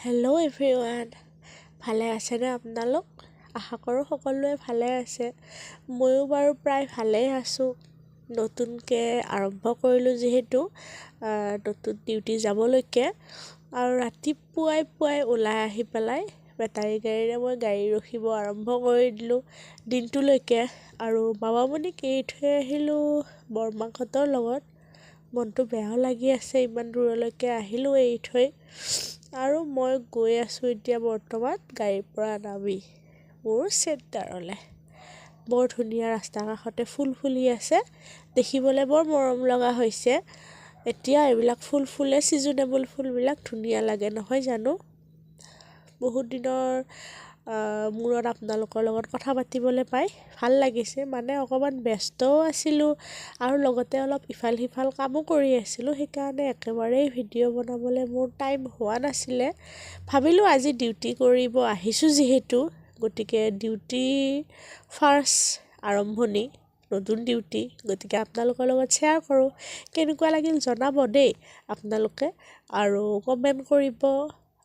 Hello' everyone, ভালে আছেনে আপোনালোক? আশা কৰোঁ সকলোৱে ভালে আছে। ময়ো বাৰু প্ৰায় ভালেই আছোঁ। নতুনকৈ আৰম্ভ কৰিলোঁ যিহেতু নতুন ডিউটি যাবলৈকে, আৰু ৰাতিপুৱাই ওলাই আহি পেলাই বেটাৰী গাড়ীৰে মই গাড়ী ৰখিব আৰম্ভ কৰি দিলোঁ দিনটোলৈকে। আৰু বাবামণিক এৰি থৈ আহিলোঁ বৰমাকহঁতৰ লগত। মনটো বেয়াও লাগি আছে, ইমান দূৰলৈকে আহিলোঁ এৰি থৈ। আৰু মই গৈ আছোঁ এতিয়া বৰ্তমান গাড়ীৰ পৰা নামি মোৰ চেণ্টাৰলৈ। বৰ ধুনীয়া, ৰাস্তাৰ কাষতে ফুল ফুলি আছে, দেখিবলৈ বৰ মৰম লগা হৈছে। এতিয়া এইবিলাক ফুল ফুলে, ছিজনেবল ফুলবিলাক ধুনীয়া লাগে নহয় জানো? বহুত দিনৰ মূৰত আপোনালোকৰ লগত কথা পাতিবলৈ পাই ভাল লাগিছে। মানে অকণমান ব্যস্তও আছিলোঁ আৰু লগতে অলপ ইফাল সিফাল কামো কৰি আছিলোঁ, সেইকাৰণে একেবাৰেই ভিডিঅ' বনাবলৈ মোৰ টাইম হোৱা নাছিলে। ভাবিলোঁ আজি ডিউটি কৰিব আহিছোঁ যিহেতু, গতিকে ডিউটি ফাৰ্ষ্ট আৰম্ভণি, নতুন ডিউটি, গতিকে আপোনালোকৰ লগত শ্বেয়াৰ কৰোঁ। কেনেকুৱা লাগিল জনাব দেই আপোনালোকে, আৰু কমেণ্ট কৰিব,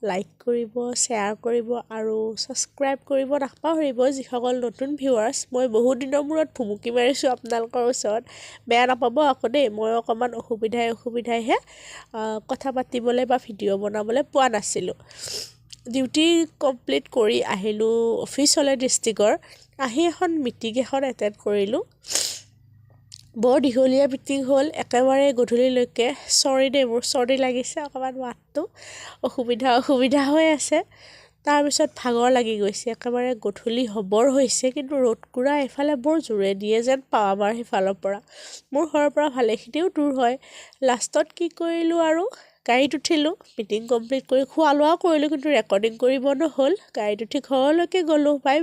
লাইক কৰিব, শ্বেয়াৰ কৰিব আৰু ছাবস্ক্ৰাইব কৰিব নাপাহৰিব যিসকল নতুন ভিউৱাৰ্ছ। মই বহুত দিনৰ মূৰত ভুমুকি মাৰিছোঁ আপোনালোকৰ ওচৰত, বেয়া নাপাব আকৌ দেই। মই অকণমান অসুবিধাইহে কথা পাতিবলৈ বা ভিডিঅ' বনাবলৈ পোৱা নাছিলোঁ। ডিউটি কমপ্লিট কৰি আহিলোঁ অফিচলৈ ডিষ্ট্ৰিক্টৰ। আহি মিটিং এখন এটেণ্ড কৰিলোঁ। বৰ দীঘলীয়া মিটিং হ'ল, একেবাৰে গধূলিলৈকে। চৰি দেই, মোৰ চৰ্দি লাগিছে অকণমান, মাতটো অসুবিধা হৈ আছে। তাৰপিছত ভাগৰ লাগি গৈছে, একেবাৰে গধূলি হ'বৰ হৈছে, কিন্তু ৰ'দকুৰা এফালে বৰ জোৰে দিয়ে যেন পাওঁ আমাৰ সিফালৰ পৰা। মোৰ ঘৰৰ পৰা ভালেখিনিও দূৰ হয়। লাষ্টত কি কৰিলোঁ, আৰু গাড়ীত উঠিলোঁ, মিটিং কমপ্লিট কৰি খোৱা লোৱাও কৰিলোঁ, কিন্তু ৰেকৰ্ডিং কৰিব নহ'ল। গাড়ীত উঠি ঘৰলৈকে গ'লোঁ। বাই।